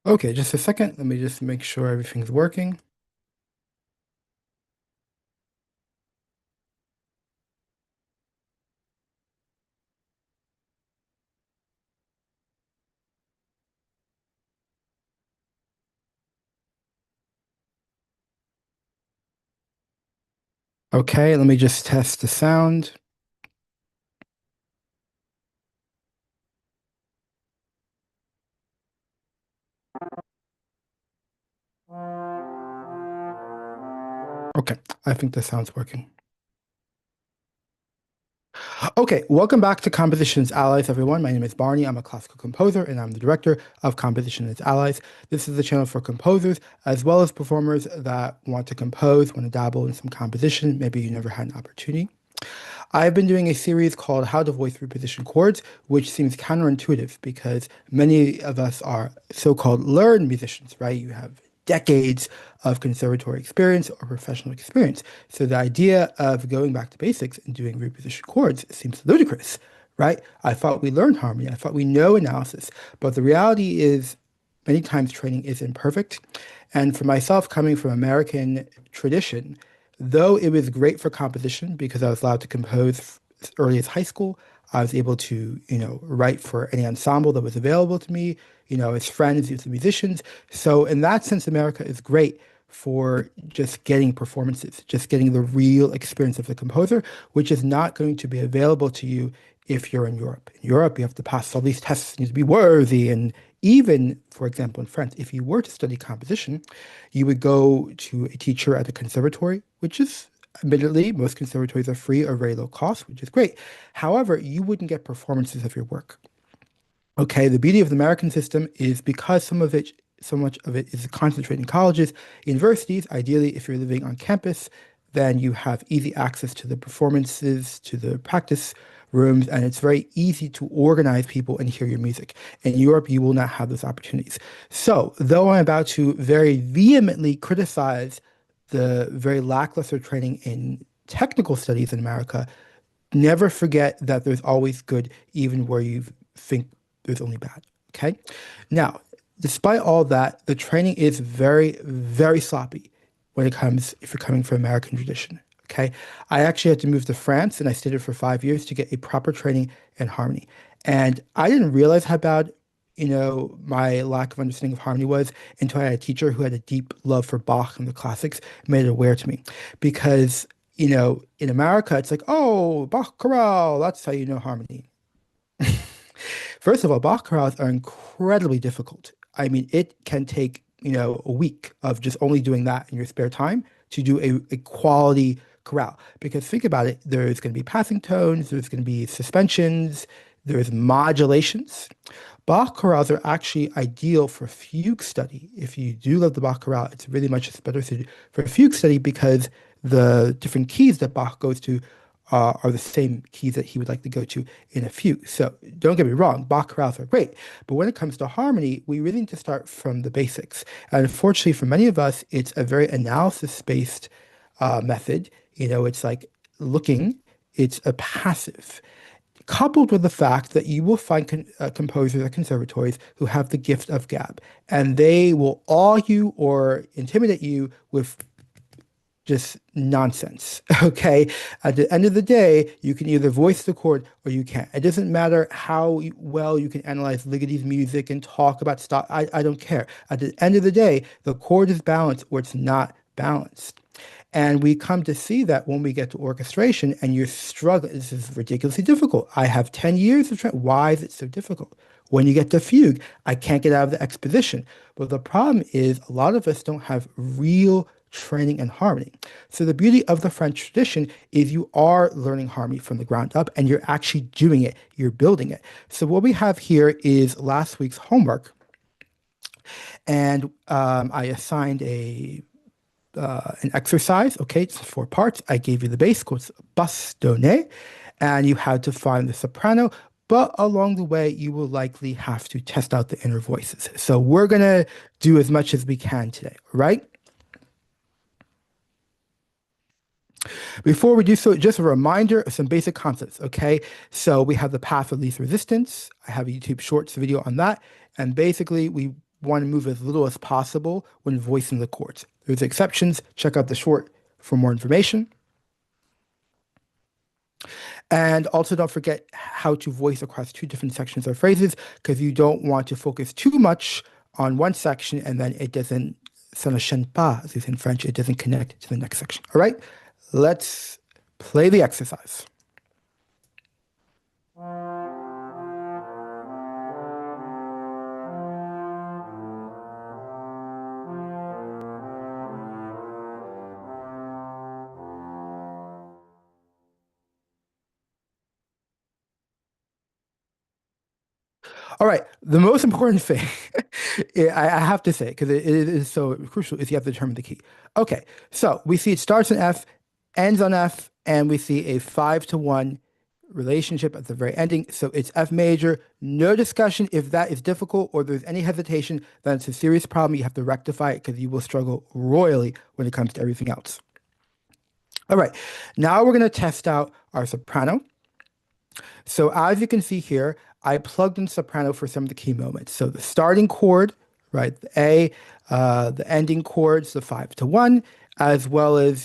Okay, just a second. Let me just make sure everything's working. Okay, let me just test the sound. Okay, I think the sound's working. Okay, welcome back to Composition's Allies, everyone. My name is Barney. I'm a classical composer, and I'm the director of Composition and its Allies. This is the channel for composers, as well as performers that want to compose, want to dabble in some composition. Maybe you never had an opportunity. I've been doing a series called How to Voice Reposition Chords, which seems counterintuitive because many of us are so-called learned musicians, right? You have decades of conservatory experience or professional experience. So the idea of going back to basics and doing reposition chords seems ludicrous, right? I thought we learned harmony. I thought we know analysis. But the reality is many times training is imperfect. And for myself, coming from American tradition, though it was great for composition because I was allowed to compose as early as high school, I was able to, write for any ensemble that was available to me, as friends, as musicians. So in that sense, America is great for just getting performances, just getting the real experience of the composer, which is not going to be available to you if you're in Europe. In Europe, you have to pass all these tests, you need to be worthy. And even, for example, in France, if you were to study composition, you would go to a teacher at a conservatory, which is admittedly, most conservatories are free or very low cost, which is great. However, you wouldn't get performances of your work. Okay, the beauty of the American system is because so much of it is concentrated in colleges, universities. Ideally, if you're living on campus, then you have easy access to the performances, to the practice rooms, and it's very easy to organize people and hear your music. In Europe, you will not have those opportunities. So, though I'm about to very vehemently criticize the very lackluster training in technical studies in America, never forget that there's always good, even where you think there's only bad. Okay. Now, despite all that, the training is very, very sloppy when it comes, if you're coming from American tradition. Okay. I actually had to move to France and I stayed there for 5 years to get a proper training in harmony. And I didn't realize how bad, my lack of understanding of harmony was until I had a teacher who had a deep love for Bach and the classics, made it aware to me. Because in America, it's like, oh, Bach chorale, that's how you know harmony. First of all, Bach chorales are incredibly difficult. I mean, it can take, a week of just only doing that in your spare time to do a quality chorale. Because think about it, there's going to be passing tones, there's going to be suspensions, there's modulations. Bach chorales are actually ideal for fugue study. If you do love the Bach chorale, it's really much better suited for fugue study because the different keys that Bach goes to are the same keys that he would like to go to in a fugue. So don't get me wrong, Bach chorales are great, but when it comes to harmony, we really need to start from the basics. And unfortunately, for many of us, it's a very analysis-based method. It's like looking, it's a passive coupled with the fact that you will find composers at conservatories who have the gift of gab, and they will awe you or intimidate you with just nonsense. Okay. At the end of the day, you can either voice the chord or you can't. It doesn't matter how well you can analyze Ligeti's music and talk about stuff. I don't care. At the end of the day, the chord is balanced or it's not balanced. And we come to see that when we get to orchestration and you're struggling, this is ridiculously difficult. I have 10 years of training. Why is it so difficult? When you get to fugue, I can't get out of the exposition. But the problem is a lot of us don't have real training in harmony. So the beauty of the French tradition is you are learning harmony from the ground up and you're actually doing it, you're building it. So what we have here is last week's homework. And I assigned an exercise. Okay, it's 4 parts. I gave you the bass chords, bas, do, ne, and you had to find the soprano. But along the way, you will likely have to test out the inner voices. So we're gonna do as much as we can today, right? Before we do so, just a reminder of some basic concepts, okay? So we have the path of least resistance. I have a YouTube Shorts video on that. And basically, we want to move as little as possible when voicing the chords. There's exceptions. Check out the short for more information. And also don't forget how to voice across two different sections or phrases, because you don't want to focus too much on one section and then it doesn't, ça ne chaîne pas, as is in French, it doesn't connect to the next section. All right, let's play the exercise. All right. The most important thing, I have to say, because it is so crucial, is you have to determine the key. Okay. So we see it starts on F, ends on F, and we see a 5-to-1 relationship at the very ending. So it's F major. No discussion if that is difficult or there's any hesitation, then it's a serious problem. You have to rectify it because you will struggle royally when it comes to everything else. All right. Now we're going to test out our soprano. So as you can see here, I plugged in soprano for some of the key moments. So the starting chord, right, the A, the ending chords, the 5-to-1, as well as,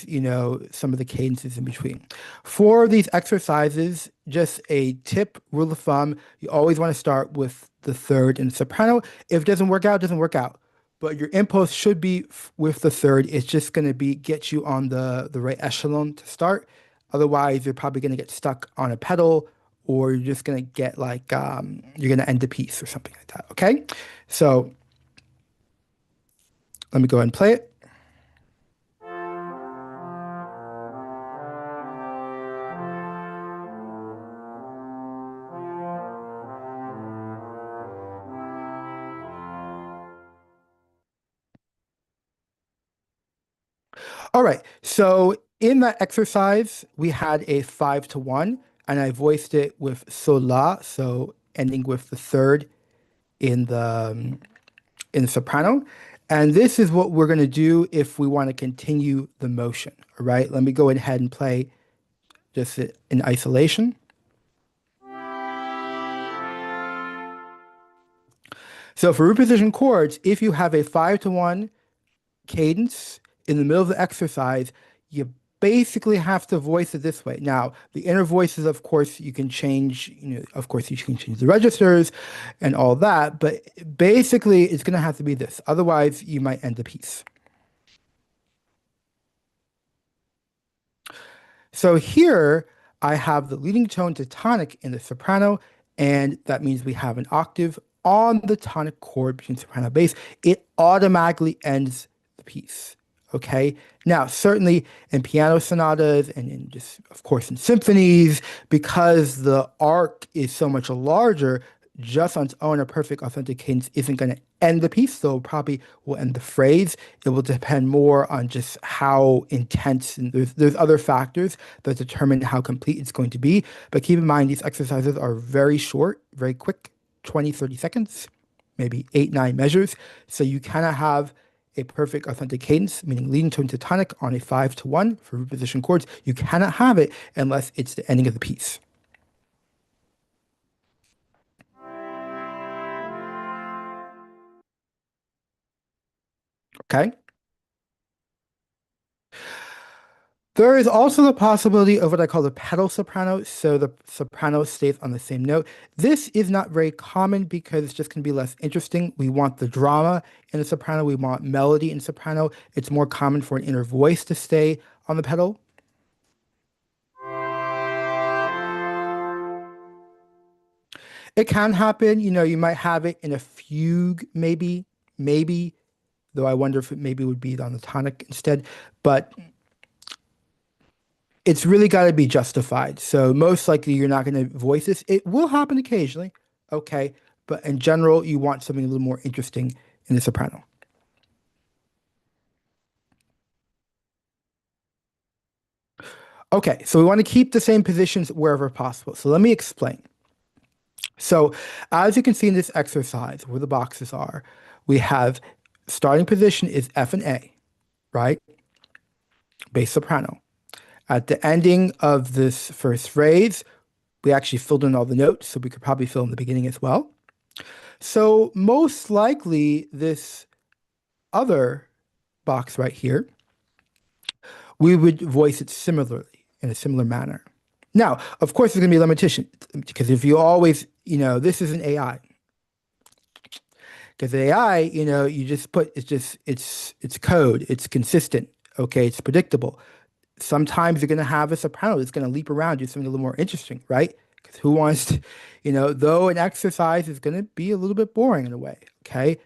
some of the cadences in between. For these exercises, just a tip, rule of thumb, you always want to start with the third in soprano. If it doesn't work out, it doesn't work out. But your impulse should be with the third. It's just going to get you on the right echelon to start. Otherwise, you're probably going to get stuck on a pedal, or you're just going to get like, you're going to end the piece or something like that, okay? So let me go ahead and play it. All right, so in that exercise, we had a 5-to-1, and I voiced it with sol la, so ending with the third in the soprano. And this is what we're going to do if we want to continue the motion. All right, let me go ahead and play just in isolation. So for root position chords, if you have a 5-to-1 cadence in the middle of the exercise, you basically have to voice it this way. Now, the inner voices, of course, you can change, of course, you can change the registers and all that, but basically it's going to have to be this. Otherwise, you might end the piece. So here I have the leading tone to tonic in the soprano, and that means we have an octave on the tonic chord between soprano and bass. It automatically ends the piece. Okay. Now, certainly in piano sonatas and in just, of course, in symphonies, because the arc is so much larger, just on its own, a perfect authentic cadence isn't going to end the piece, so probably will end the phrase. It will depend more on just how intense, and there's other factors that determine how complete it's going to be. But keep in mind, these exercises are very short, very quick, 20, 30 seconds, maybe 8, 9 measures. So you cannot have a perfect authentic cadence, meaning leading tone to tonic on a 5-to-1 for root position chords. You cannot have it unless it's the ending of the piece. Okay? There is also the possibility of what I call the pedal soprano. So the soprano stays on the same note. This is not very common because it's just going to be less interesting. We want the drama in the soprano. We want melody in soprano. It's more common for an inner voice to stay on the pedal. It can happen. You might have it in a fugue, maybe, though I wonder if it maybe would be on the tonic instead. But it's really got to be justified. So most likely you're not going to voice this. It will happen occasionally, okay? But in general, you want something a little more interesting in the soprano. Okay, so we want to keep the same positions wherever possible. So let me explain. So as you can see in this exercise, where the boxes are, we have starting position is F and A, right? Bass soprano. At the ending of this first phrase, we actually filled in all the notes, so we could probably fill in the beginning as well. So most likely this other box right here, we would voice it similarly in a similar manner. Now, of course, there's going to be a limitation because if you always, this is an AI. Because AI, you just put it's code, it's consistent, okay, it's predictable. Sometimes you're gonna have a soprano that's gonna leap around, do something a little more interesting, right? Because who wants to, though an exercise is gonna be a little bit boring in a way, okay?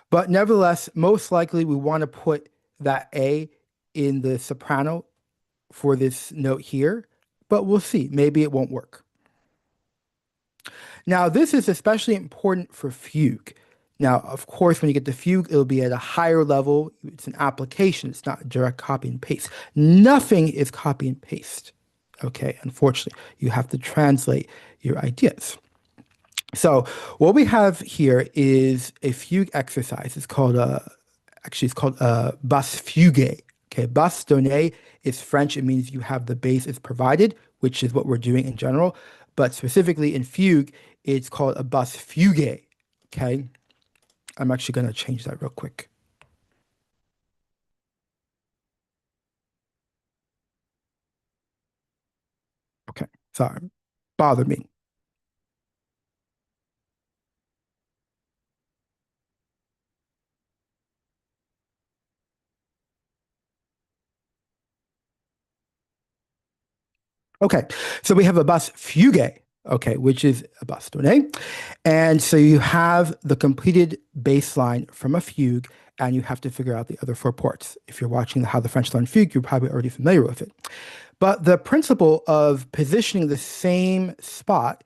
But nevertheless, most likely we want to put that A in the soprano for this note here, but we'll see. Maybe it won't work. Now, this is especially important for fugue. Now, of course, when you get the fugue, it'll be at a higher level. It's an application. It's not direct copy and paste. Nothing is copy and paste. Okay, unfortunately, you have to translate your ideas. So what we have here is a fugue exercise. It's called basse fugue. Okay, basse donnée is French. It means you have the bass is provided, which is what we're doing in general. But specifically in fugue, it's called a basse fugue. Okay, I'm actually going to change that real quick. Okay, sorry, bother me. Okay, so we have a basse fugue, okay, which is a basse donnée. And so you have the completed bass line from a fugue, and you have to figure out the other four parts. If you're watching How the French Learn Fugue, you're probably already familiar with it. But the principle of positioning the same spot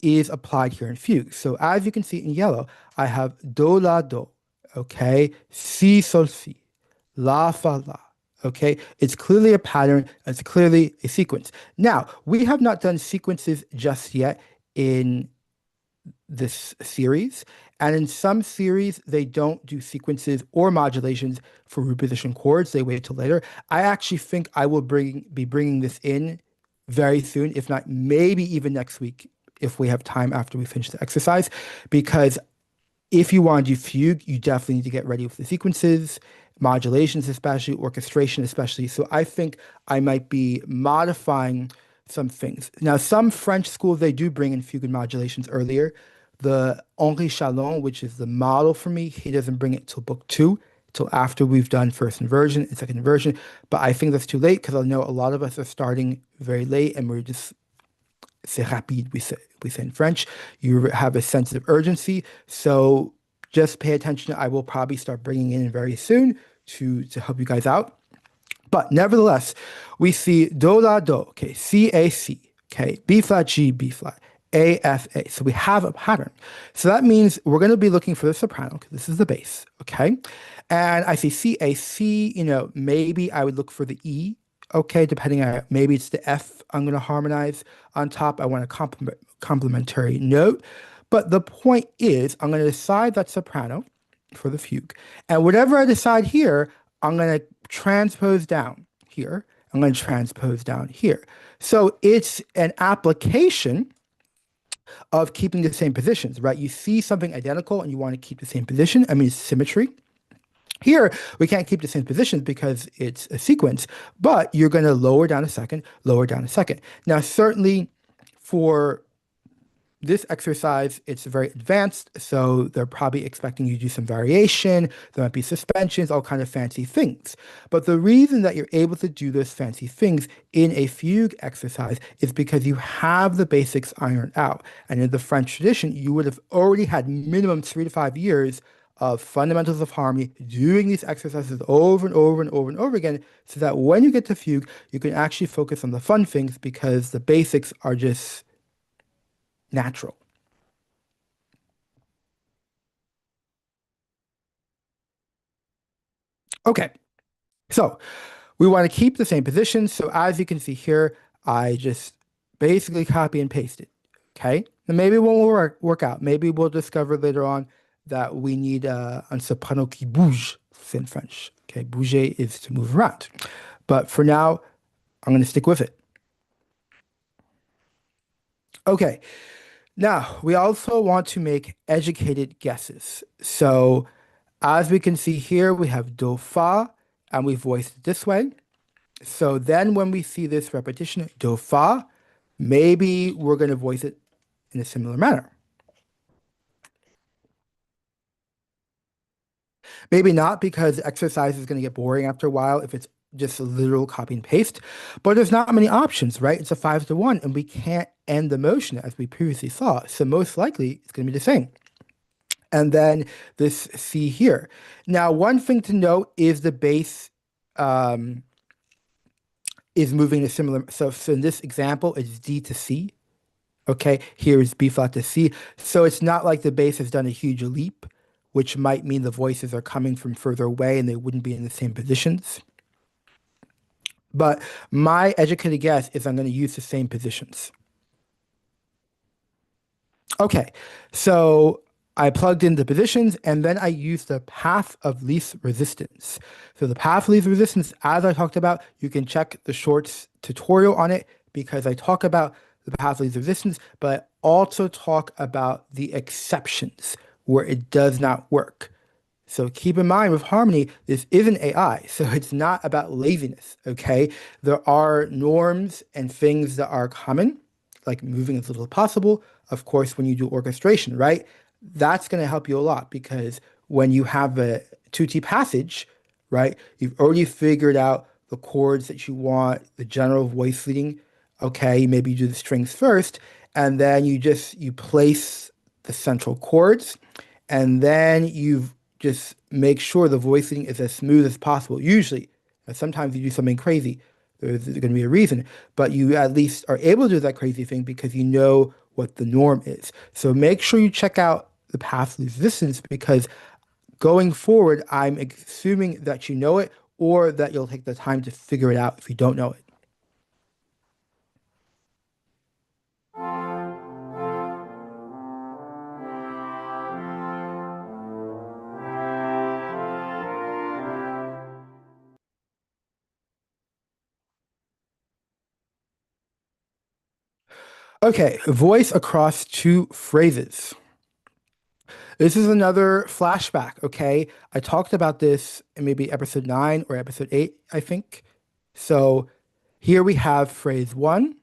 is applied here in fugue. So as you can see in yellow, I have do la do, okay, si sol si, la fa la. Okay, it's clearly a pattern, it's clearly a sequence. Now, we have not done sequences just yet in this series. And in some series, they don't do sequences or modulations for reposition chords. They wait till later. I actually think I will be bringing this in very soon, if not maybe even next week, if we have time after we finish the exercise, because if you want to do fugue, you definitely need to get ready with the sequences, modulations, especially orchestration, especially. So I think I might be modifying some things. Now, some French schools, they do bring in fugue and modulations earlier. The Henri Chalon, which is the model for me, he doesn't bring it till book two, till after we've done first inversion and second inversion. But I think that's too late because I know a lot of us are starting very late and we're just c'est rapide, we say in French. You have a sense of urgency. So just pay attention. I will probably start bringing in very soon to help you guys out. But nevertheless, we see do la do, okay, C A C, okay, B flat G B flat, A F A. So we have a pattern. So that means we're going to be looking for the soprano because this is the bass, okay? And I see C A C, maybe I would look for the E, okay, depending on maybe it's the F I'm going to harmonize on top. I want a complementary note. But the point is, I'm going to decide that soprano for the fugue. And whatever I decide here, I'm going to transpose down here. I'm going to transpose down here. So it's an application of keeping the same positions, right? You see something identical and you want to keep the same position. I mean, it's symmetry. Here, we can't keep the same positions because it's a sequence, but you're going to lower down a second, lower down a second. Now, certainly for this exercise, it's very advanced, so they're probably expecting you to do some variation. There might be suspensions, all kind of fancy things. But the reason that you're able to do those fancy things in a fugue exercise is because you have the basics ironed out. And in the French tradition, you would have already had minimum 3 to 5 years of fundamentals of harmony, doing these exercises over and over and over and over again, so that when you get to fugue, you can actually focus on the fun things because the basics are just natural. Okay, so we want to keep the same position. So as you can see here, I just basically copy and paste it. Okay, and maybe it won't work out. Maybe we'll discover later on that we need un soprano qui bouge c'est in French. Okay, bouger is to move around. But for now, I'm going to stick with it. Okay, now we also want to make educated guesses. So as we can see here, we have do fa, and we voiced it this way. So then when we see this repetition, do fa, maybe we're going to voice it in a similar manner. Maybe not, because the exercise is going to get boring after a while if it's just a literal copy and paste. But there's not many options, right? It's a 5-to-1, and we can't end the motion as we previously saw. So most likely it's going to be the same. And then this C here. Now, one thing to note is the bass is moving a similar. So in this example, it's D to C. Okay, here is B flat to C. So it's not like the bass has done a huge leap, which might mean the voices are coming from further away and they wouldn't be in the same positions. But my educated guess is I'm going to use the same positions. Okay, so I plugged in the positions and then I used the path of least resistance. So the path of least resistance, as I talked about, you can check the Shorts tutorial on it because I talk about the path of least resistance, but I also talk about the exceptions where it does not work. So keep in mind with harmony, this isn't AI, so it's not about laziness, okay? There are norms and things that are common, like moving as little as possible. Of course, when you do orchestration, right? That's going to help you a lot because when you have a 2T passage, right, you've already figured out the chords that you want, the general voice leading. Okay, maybe you do the strings first, and then you place the central chords, and then you just make sure the voicing is as smooth as possible. Usually, sometimes you do something crazy. There's going to be a reason, but you at least are able to do that crazy thing because you know what the norm is. So make sure you check out the path of resistance because going forward, I'm assuming that you know it or that you'll take the time to figure it out if you don't know it. Okay, voice across two phrases. This is another flashback, okay? I talked about this in maybe episode 9 or episode 8, I think. So here we have phrase 1,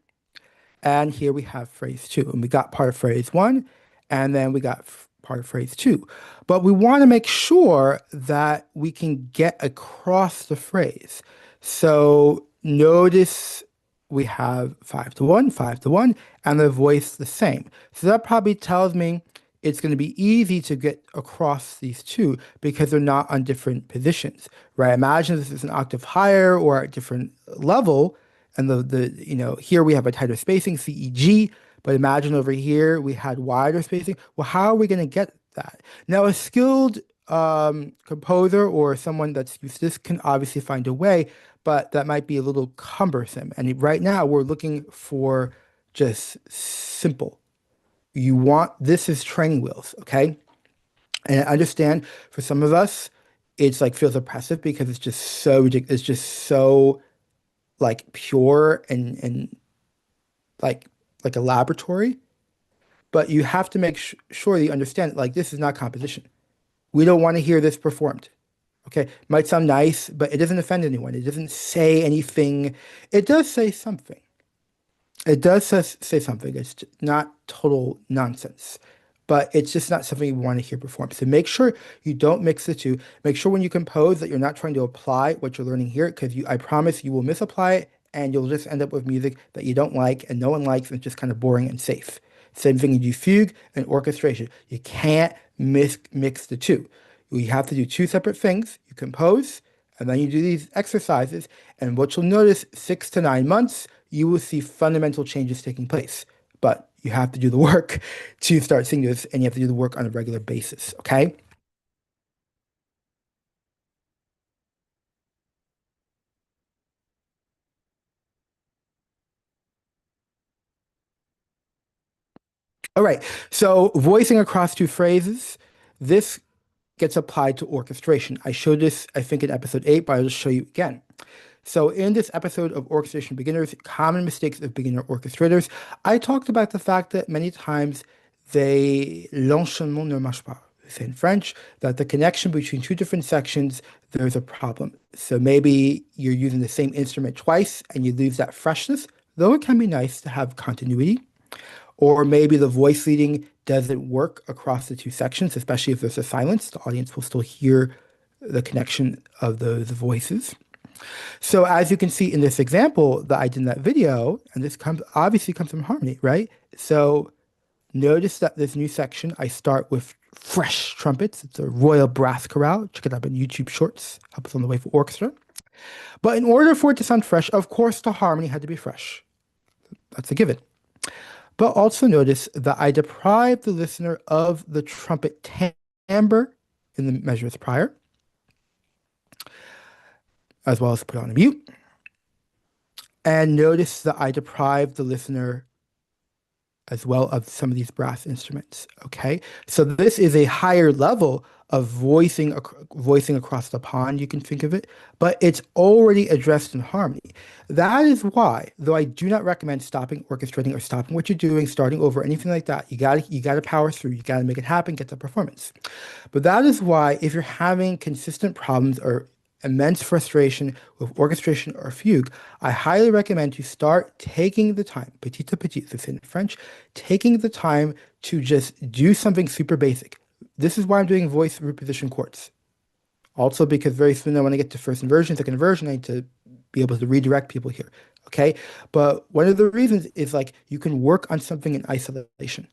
and here we have phrase 2. And we got part of phrase 1, and then we got part of phrase 2. But we want to make sure that we can get across the phrase. So notice we have 5-to-1, 5-to-1, and the voice the same. So that probably tells me it's going to be easy to get across these two because they're not on different positions, right? Imagine this is an octave higher or a different level, and here we have a tighter spacing, C, E, G, but imagine over here we had wider spacing. Well, how are we going to get that? Now, a skilled composer or someone that's used to this can obviously find a way, but that might be a little cumbersome. And right now we're looking for just simple. This is training wheels, okay? And I understand for some of us, it's like feels oppressive because it's just so ridiculous. It's just so like pure and like like a laboratory. But you have to make sure that you understand like this is not composition. We don't want to hear this performed. Okay, might sound nice, but it doesn't offend anyone. It doesn't say anything. It does say something. It does say something. It's not total nonsense, but it's just not something you want to hear performed. So make sure you don't mix the two. Make sure when you compose that you're not trying to apply what you're learning here, because I promise you will misapply it and you'll just end up with music that you don't like and no one likes and it's just kind of boring and safe. Same thing you do fugue and orchestration. You can't mix the two. You have to do two separate things. You compose, and then you do these exercises. And what you'll notice, 6 to 9 months, you will see fundamental changes taking place. But you have to do the work to start seeing this, and you have to do the work on a regular basis. Okay. All right. So voicing across two phrases. This gets applied to orchestration. I showed this, I think, in episode 8, but I'll just show you again. So in this episode of Orchestration Beginners, Common Mistakes of Beginner Orchestrators, I talked about the fact that many times l'enchaînement ne marche pas. Say in French, that the connection between two different sections, there's a problem. So maybe you're using the same instrument twice and you lose that freshness, though it can be nice to have continuity. Or maybe the voice leading doesn't work across the two sections, especially if there's a silence. The audience will still hear the connection of those voices. So as you can see in this example that I did in that video, and this obviously comes from harmony, right? So notice that this new section, I start with fresh trumpets. It's a royal brass chorale. Check it out on YouTube Shorts. Help us on the way for orchestra. But in order for it to sound fresh, of course, the harmony had to be fresh. That's a given. But also notice that I deprived the listener of the trumpet timbre in the measures prior, as well as put on a mute. And notice that I deprived the listener as well of some of these brass instruments, okay? So this is a higher level of voicing across the pond, you can think of it, but it's already addressed in harmony. That is why, though I do not recommend stopping orchestrating or stopping what you're doing, starting over, anything like that, you gotta power through, you gotta make it happen, get the performance. But that is why if you're having consistent problems or immense frustration with orchestration or fugue, I highly recommend you start taking the time, petit à petit, as in French, taking the time to just do something super basic. This is why I'm doing voice reposition chords. Also because very soon I want to get to first inversion, second inversion, I need to be able to redirect people here, okay? But one of the reasons is like you can work on something in isolation.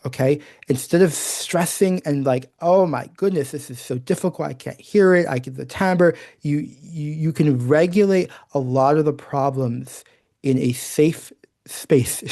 Okay, instead of stressing and like, oh my goodness, this is so difficult, I can't hear it, I get the timbre, you can regulate a lot of the problems in a safe space,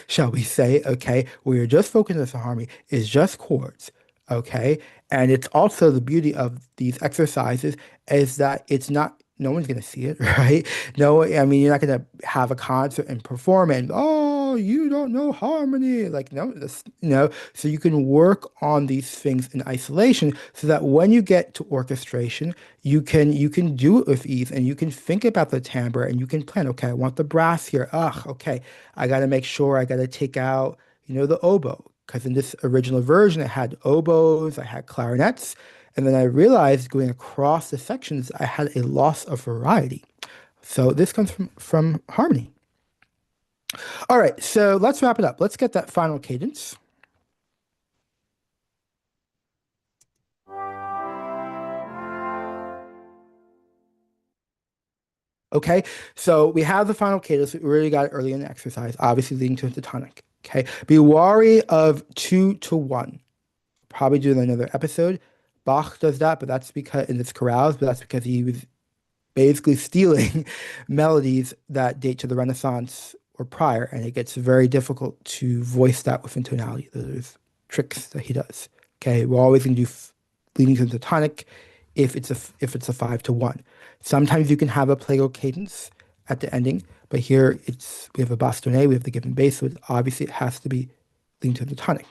shall we say, okay, where you're just focusing on the harmony, is just chords, okay? And it's also the beauty of these exercises is that it's not, no one's going to see it, right? No, I mean, you're not going to have a concert and perform and, oh, you don't know harmony. Like, no, so you can work on these things in isolation so that when you get to orchestration, you can do it with ease and you can think about the timbre and you can plan, okay, I want the brass here. Okay, I got to make sure I got to take out, the oboe. Because in this original version, it had oboes, I had clarinets, and then I realized going across the sections, I had a loss of variety. So this comes from harmony. All right, so let's wrap it up. Let's get that final cadence. Okay, so we have the final cadence. We already got it early in the exercise, obviously leading to the tonic. Okay, be wary of 2-1. Probably do another episode. Bach does that, but that's because in its chorales, but that's because he was basically stealing melodies that date to the Renaissance or prior, and it gets very difficult to voice that within tonality. There's tricks that he does. Okay, we're always going to do leading to the tonic if it's a 5-1. Sometimes you can have a plagal cadence at the ending, but here we have a bastonnet, we have the given bass, so obviously it has to be leading to the tonic.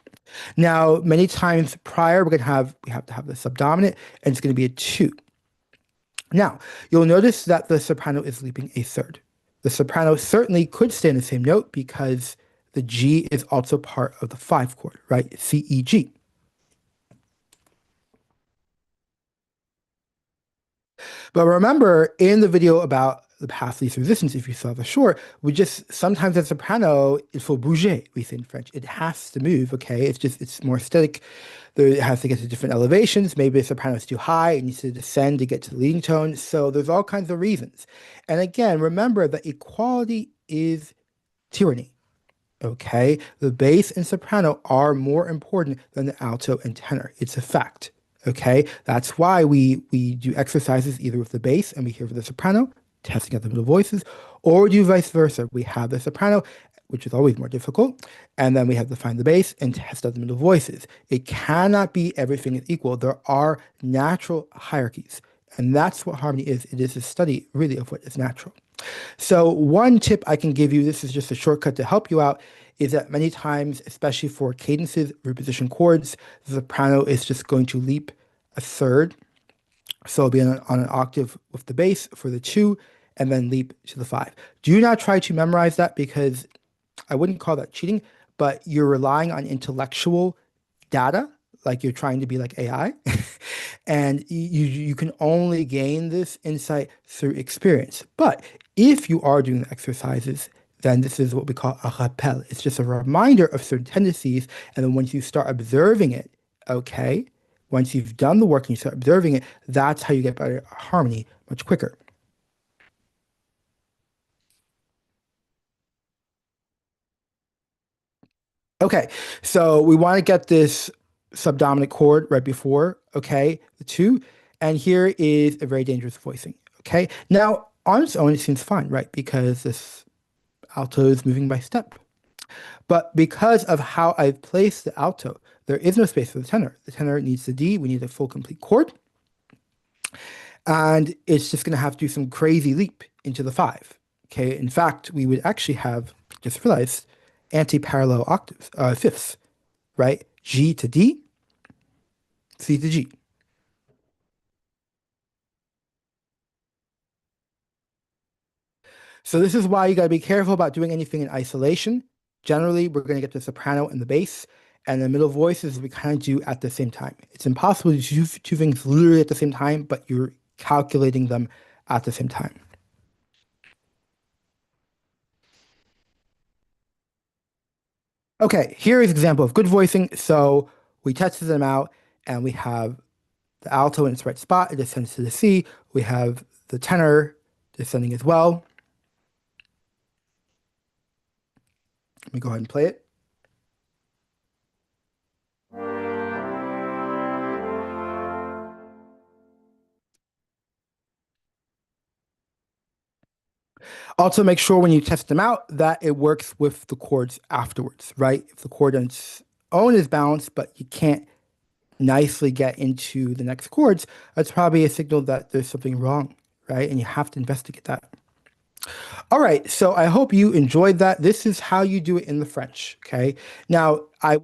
Now, many times prior, we have to have the subdominant, and it's going to be a 2. Now, you'll notice that the soprano is leaping a third. The soprano certainly could stay in the same note because the G is also part of the 5 chord, right? C, E, G. But remember, in the video about the path least resistance, if you saw the short, sometimes the soprano, il faut bouger, we say in French. It has to move, okay? It's more aesthetic. It has to get to different elevations. Maybe the soprano is too high. It needs to descend to get to the leading tone. So there's all kinds of reasons. And again, remember that equality is tyranny. Okay? The bass and soprano are more important than the alto and tenor. It's a fact. Okay? That's why we do exercises either with the bass and we hear for the soprano, testing out the middle voices, or we do vice versa. We have the soprano, which is always more difficult, and then we have to find the bass and test out the middle voices. It cannot be everything is equal. There are natural hierarchies, and that's what harmony is. It is a study, really, of what is natural. So one tip I can give you, this is just a shortcut to help you out, is that many times, especially for cadences, reposition chords, the soprano is just going to leap a third. So it'll be on an octave with the bass for the two, and then leap to the five. Do not try to memorize that because I wouldn't call that cheating, but you're relying on intellectual data, like you're trying to be like AI. And you can only gain this insight through experience. But if you are doing the exercises, then this is what we call a rappel. It's just a reminder of certain tendencies. And then once you start observing it, okay, once you've done the work and you start observing it, that's how you get better harmony much quicker. Okay, so we want to get this subdominant chord right before, okay, the two. And here is a very dangerous voicing, okay? Now, on its own, it seems fine, right? Because this alto is moving by step. But because of how I've placed the alto, there is no space for the tenor. The tenor needs the D, we need a full complete chord. And it's just going to have to do some crazy leap into the five, okay? In fact, we would actually have, just realized, anti-parallel octaves, fifths, right? G to D, C to G. So this is why you got to be careful about doing anything in isolation. Generally, we're going to get the soprano and the bass, and the middle voices we kind of do at the same time. It's impossible to do two things literally at the same time, but you're calculating them at the same time. Okay, here is an example of good voicing. So we tested them out, and we have the alto in its right spot. It descends to the C. We have the tenor descending as well. Let me go ahead and play it. Also, make sure when you test them out that it works with the chords afterwards, right? If the chord on its own is balanced, but you can't nicely get into the next chords, that's probably a signal that there's something wrong, right? And you have to investigate that. All right, so I hope you enjoyed that. This is how you do it in the French, okay? Now, I